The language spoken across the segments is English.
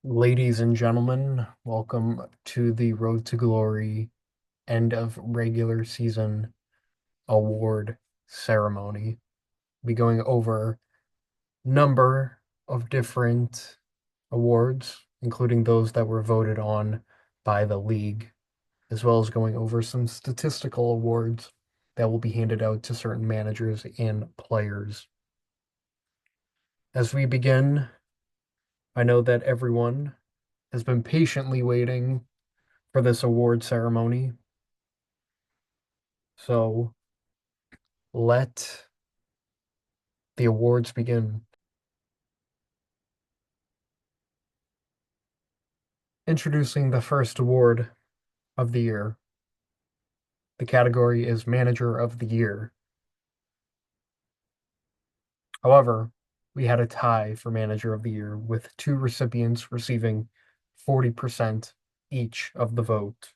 Ladies and gentlemen, welcome to the Road to Glory end of regular season award ceremony. We'll be going over number of different awards, including those that were voted on by the league, as well as going over some statistical awards that will be handed out to certain managers and players. As we begin, I know that everyone has been patiently waiting for this award ceremony. So let the awards begin. Introducing the first award of the year. The category is Manager of the Year. However, we had a tie for Manager of the Year with two recipients receiving 40% each of the vote.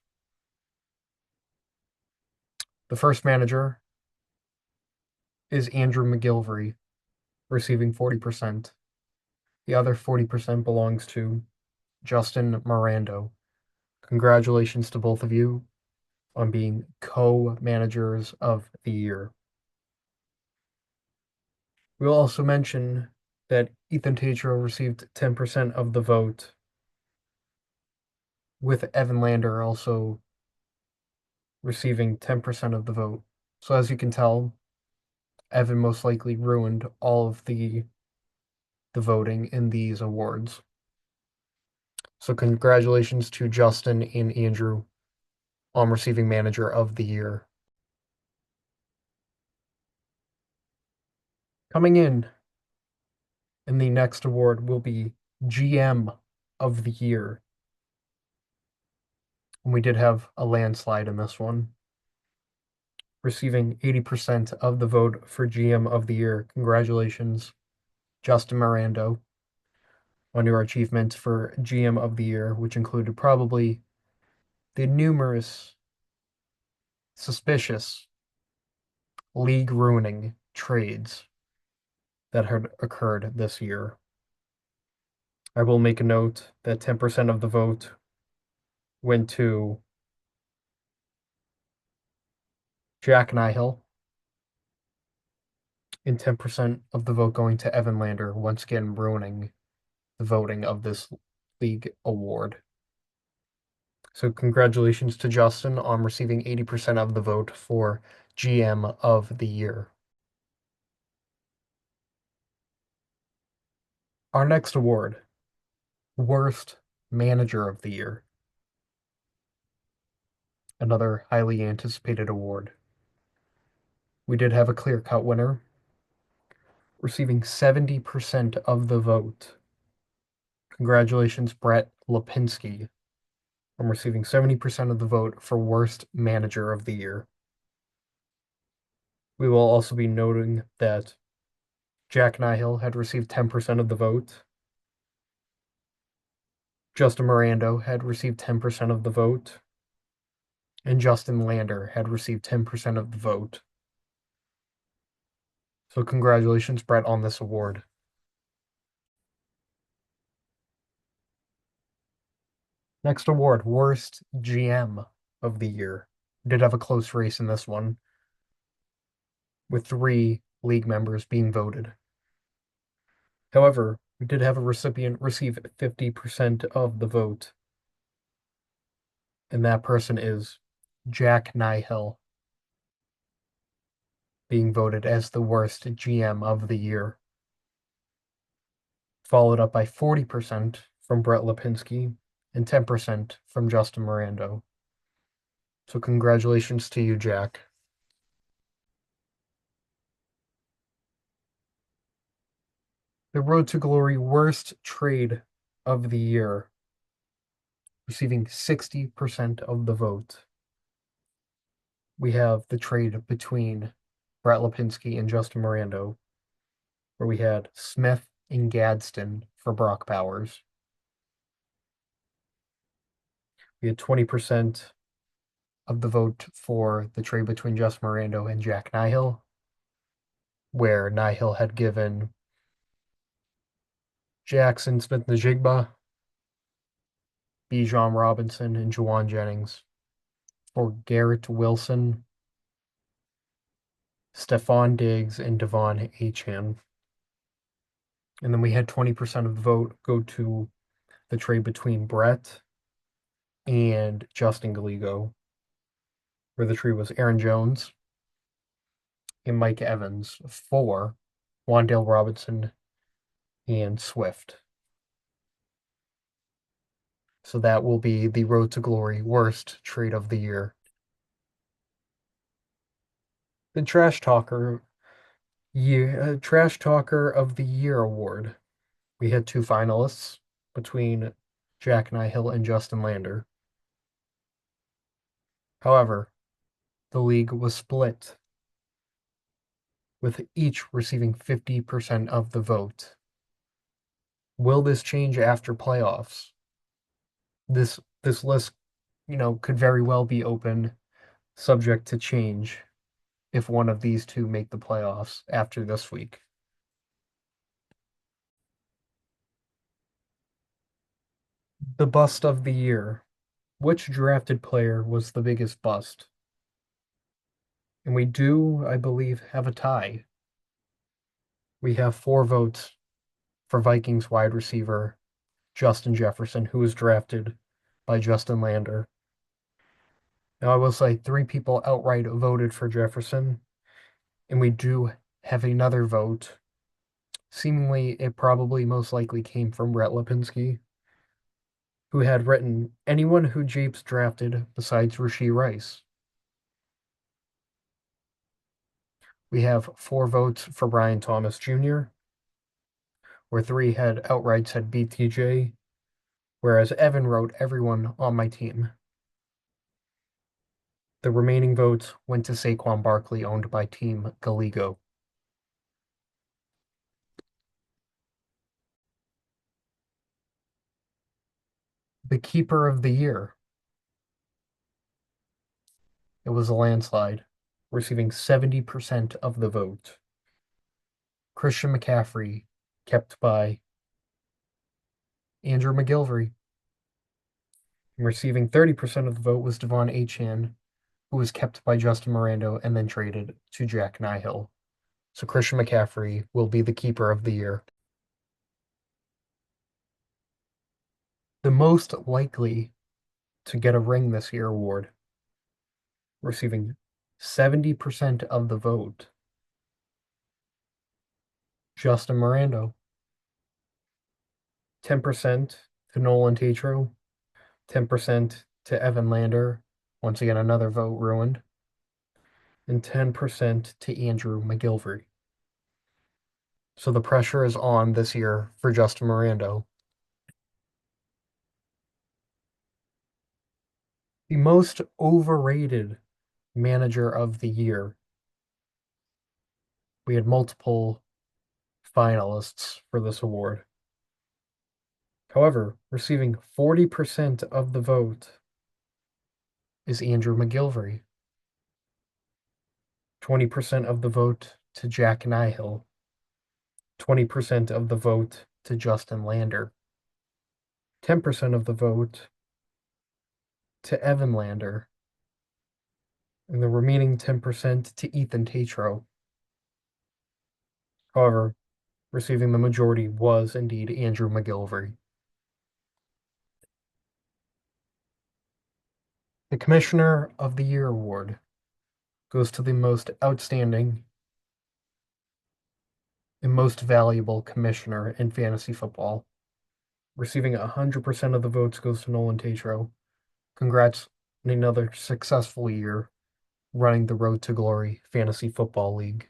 The first manager is Andrew McGilvery, receiving 40%. The other 40% belongs to Justin Mirando. Congratulations to both of you on being co-managers of the year. We'll also mention that Ethan Tatro received 10% of the vote, with Evan Lander also receiving 10% of the vote. So as you can tell, Evan most likely ruined all of the voting in these awards. So congratulations to Justin and Andrew on receiving Manager of the Year. Coming in the next award will be GM of the Year. And we did have a landslide in this one, receiving 80% of the vote for GM of the Year. Congratulations, Justin Mirando, on your achievement for GM of the Year, which included probably the numerous suspicious league ruining trades that had occurred this year. I will make a note that 10% of the vote went to Jack Nihill, and 10% of the vote going to Evan Lander, once again ruining the voting of this league award. So congratulations to Justin on receiving 80% of the vote for GM of the Year. Our next award, Worst Manager of the Year. Another highly anticipated award. We did have a clear-cut winner, receiving 70% of the vote. Congratulations, Brett Lipinski, on receiving 70% of the vote for Worst Manager of the Year. We will also be noting that Jack Nihill had received 10% of the vote. Justin Mirando had received 10% of the vote. And Justin Lander had received 10% of the vote. So congratulations, Brett, on this award. Next award, Worst GM of the Year. We did have a close race in this one, with 3 league members being voted. However, we did have a recipient receive 50% of the vote, and that person is Jack Nihill, being voted as the worst GM of the year, followed up by 40% from Brett Lipinski and 10% from Justin Mirando. So congratulations to you, Jack. The Road to Glory worst trade of the year, receiving 60% of the vote. We have the trade between Brett Lipinski and Justin Mirando, where we had Smith and Gadsden for Brock Bowers. We had 20% of the vote for the trade between Justin Mirando and Jack Nihill, where Nihill had given Jackson Smith-Njigba Bijan Robinson and Juwan Jennings. For Garrett Wilson, Stephon Diggs, and Devon Achane. And then we had 20% of the vote go to the trade between Brett and Justin Gallego, where the trade was Aaron Jones and Mike Evans for Wan'Dale Robinson and Swift. So that will be the Road to Glory worst trade of the year. The Trash Talker of the Year award. We had two finalists between Jack Nihill and Justin Lander. However, the league was split, with each receiving 50% of the vote. Will this change after playoffs? This list, could very well be open, subject to change if one of these two make the playoffs after this week. The bust of the year. Which drafted player was the biggest bust? And we do, I believe, have a tie. We have 4 votes for Vikings wide receiver Justin Jefferson, who was drafted by Justin Lander. Now, I will say 3 people outright voted for Jefferson, and we do have another vote. Seemingly, it probably most likely came from Brett Lipinski, who had written anyone who Japes drafted besides Rashee Rice. We have 4 votes for Brian Thomas Jr., where 3 had outright said BTJ, whereas Evan wrote everyone on my team. The remaining votes went to Saquon Barkley, owned by Team Gallego. The Keeper of the Year. It was a landslide, receiving 70% of the vote. Christian McCaffrey, kept by Andrew McGilvery. And receiving 30% of the vote was Devon Achane, who was kept by Justin Miranda and then traded to Jack Nihill. So Christian McCaffrey will be the Keeper of the Year. The most likely to get a ring this year award, receiving 70% of the vote, Justin Miranda. 10% to Nolan Tatro, 10% to Evan Lander, once again another vote ruined, and 10% to Andrew McGilvery. So the pressure is on this year for Justin Miranda. The most overrated manager of the year. We had multiple finalists for this award. However, receiving 40% of the vote is Andrew McGilvery. 20% of the vote to Jack Nihill. 20% of the vote to Justin Lander. 10% of the vote to Evan Lander. And the remaining 10% to Ethan Tatro. However, receiving the majority was indeed Andrew McGilvery. The Commissioner of the Year award goes to the most outstanding and most valuable commissioner in fantasy football. Receiving 100% of the votes goes to Nolan Tatro. Congrats on another successful year running the Road to Glory Fantasy Football League.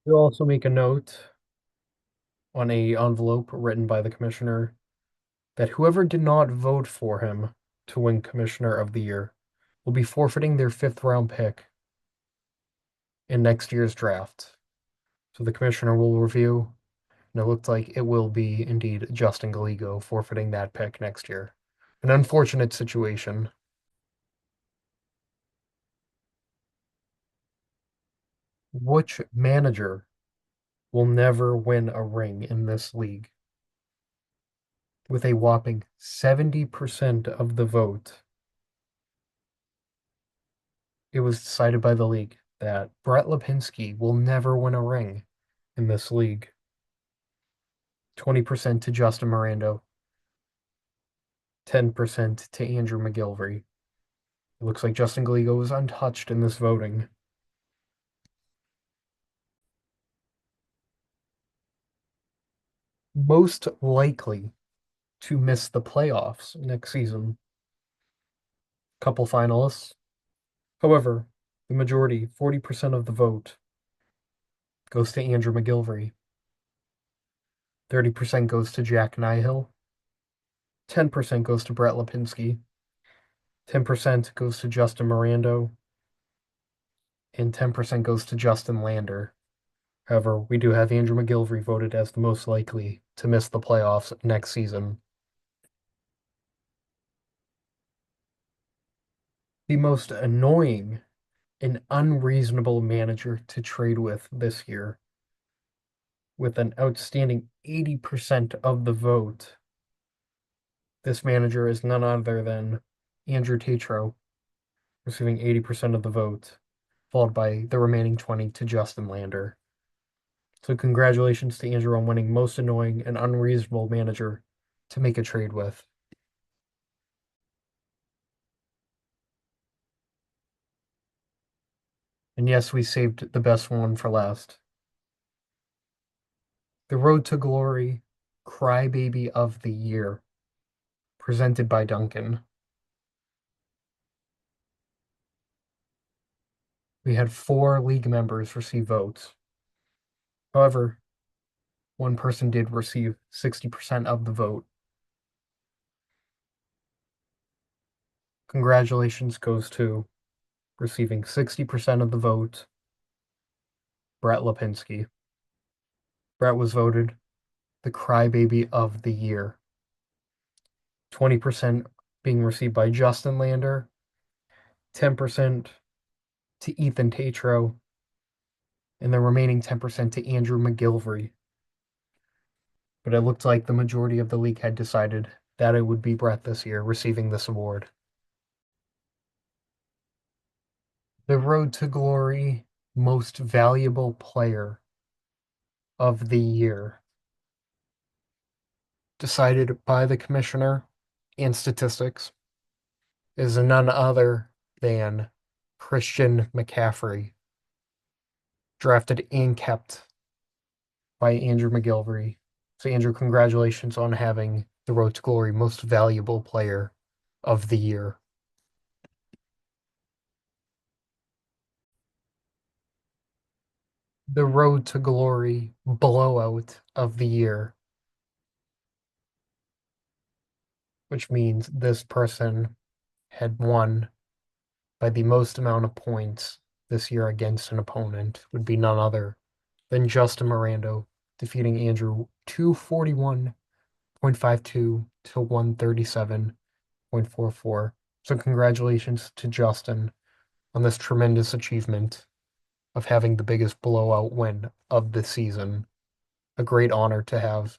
We'll also make a note on a envelope written by the commissioner that whoever did not vote for him to win Commissioner of the Year will be forfeiting their 5th round pick in next year's draft. So the commissioner will review, and it looked like it will be indeed Justin Gallego forfeiting that pick next year. An unfortunate situation. Which manager will never win a ring in this league? with a whopping 70% of the vote. It was decided by the league that Brett Lipinski will never win a ring in this league. 20% to Justin Morando, 10% to Andrew McGillivray. It looks like Justin Gallego was untouched in this voting. Most likely to miss the playoffs next season. Couple finalists. However, the majority, 40% of the vote, goes to Andrew McGillivray. 30% goes to Jack Nihill. 10% goes to Brett Lipinski. 10% goes to Justin Morando. And 10% goes to Justin Lander. However, we do have Andrew McGillivray voted as the most likely to miss the playoffs next season. The most annoying and unreasonable manager to trade with this year, with an outstanding 80% of the vote. This manager is none other than Andrew Tatro, receiving 80% of the vote, followed by the remaining 20 to Justin Lander. So congratulations to Andrew on winning most annoying and unreasonable manager to make a trade with. And yes, we saved the best one for last. The Road to Glory Crybaby of the Year, presented by Duncan. We had 4 league members receive votes. However, one person did receive 60% of the vote. Congratulations goes to receiving 60% of the vote, Brett Lipinski. Brett was voted the Crybaby of the Year. 20% being received by Justin Lander, 10% to Ethan Tatro, and the remaining 10% to Andrew McGillivray. But it looked like the majority of the league had decided that it would be Brett this year receiving this award. The Road to Glory Most Valuable Player of the Year, decided by the commissioner and statistics, is none other than Christian McCaffrey, drafted and kept by Andrew McGillivray. So, Andrew, congratulations on having the Road to Glory Most Valuable Player of the Year. The Road to Glory Blowout of the Year, which means this person had won by the most amount of points this year against an opponent, would be none other than Justin Morando, defeating Andrew 241.52 to 137.44. So congratulations to Justin on this tremendous achievement of having the biggest blowout win of the season. A great honor to have.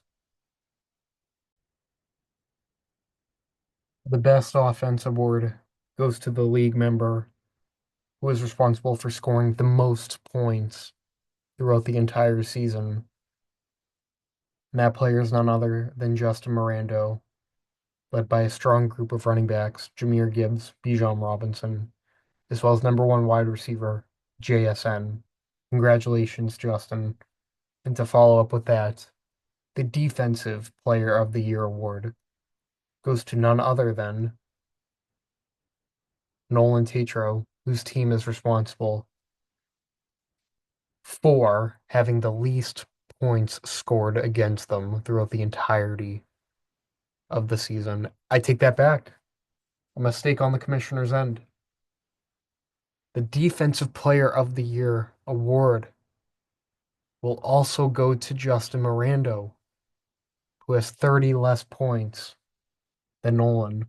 The best offense award goes to the league member who is responsible for scoring the most points throughout the entire season. And that player is none other than Justin Morando, led by a strong group of running backs, Jahmyr Gibbs, Bijan Robinson, as well as number 1 wide receiver, JSN. Congratulations, Justin. And to follow up with that, the Defensive Player of the Year award goes to none other than Nolan Tatro, whose team is responsible for having the least points scored against them throughout the entirety of the season. I take that back. A mistake on the commissioner's end. The Defensive Player of the Year award will also go to Justin Morando, who has 30 less points than Nolan.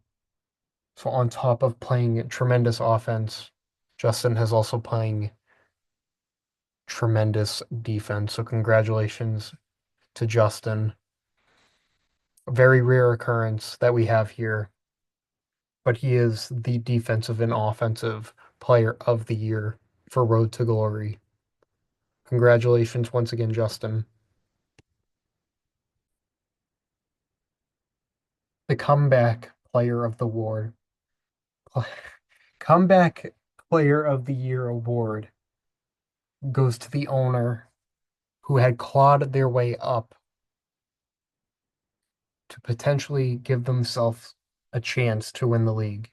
So on top of playing tremendous offense, Justin has also playing tremendous defense. So congratulations to Justin. a very rare occurrence that we have here, but he is the defensive and offensive player of the year for Road to Glory. Congratulations once again, Justin. The comeback player of the award. Comeback player of the year award goes to the owner who had clawed their way up to potentially give themselves a chance to win the league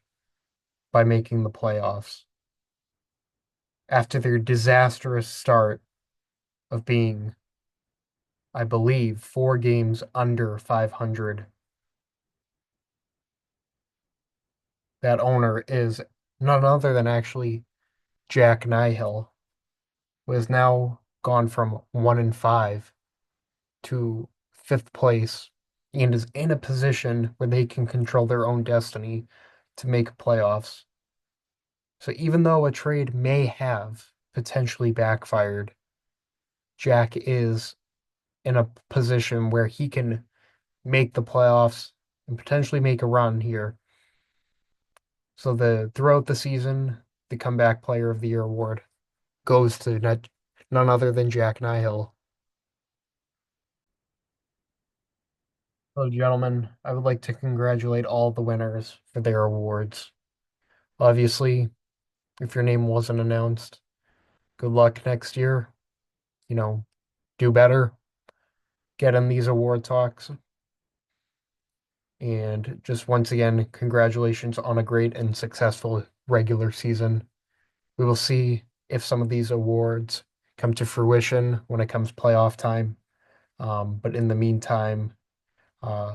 by making the playoffs after their disastrous start of being, I believe, 4 games under 500. That owner is none other than actually Jack Nihill, who has now gone from 1-5 to fifth place and is in a position where they can control their own destiny to make playoffs. So even though a trade may have potentially backfired, Jack is in a position where he can make the playoffs and potentially make a run here. So the throughout the season, the comeback player of the year award goes to none other than Jack Nihill. So, gentlemen, I would like to congratulate all the winners for their awards. Obviously, if your name wasn't announced, good luck next year. You know, do better, get in these award talks, and just once again, congratulations on a great and successful regular season. We will see if some of these awards come to fruition when it comes playoff time. But in the meantime,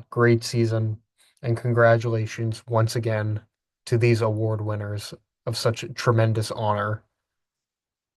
great season, and congratulations once again to these award winners of such tremendous honor.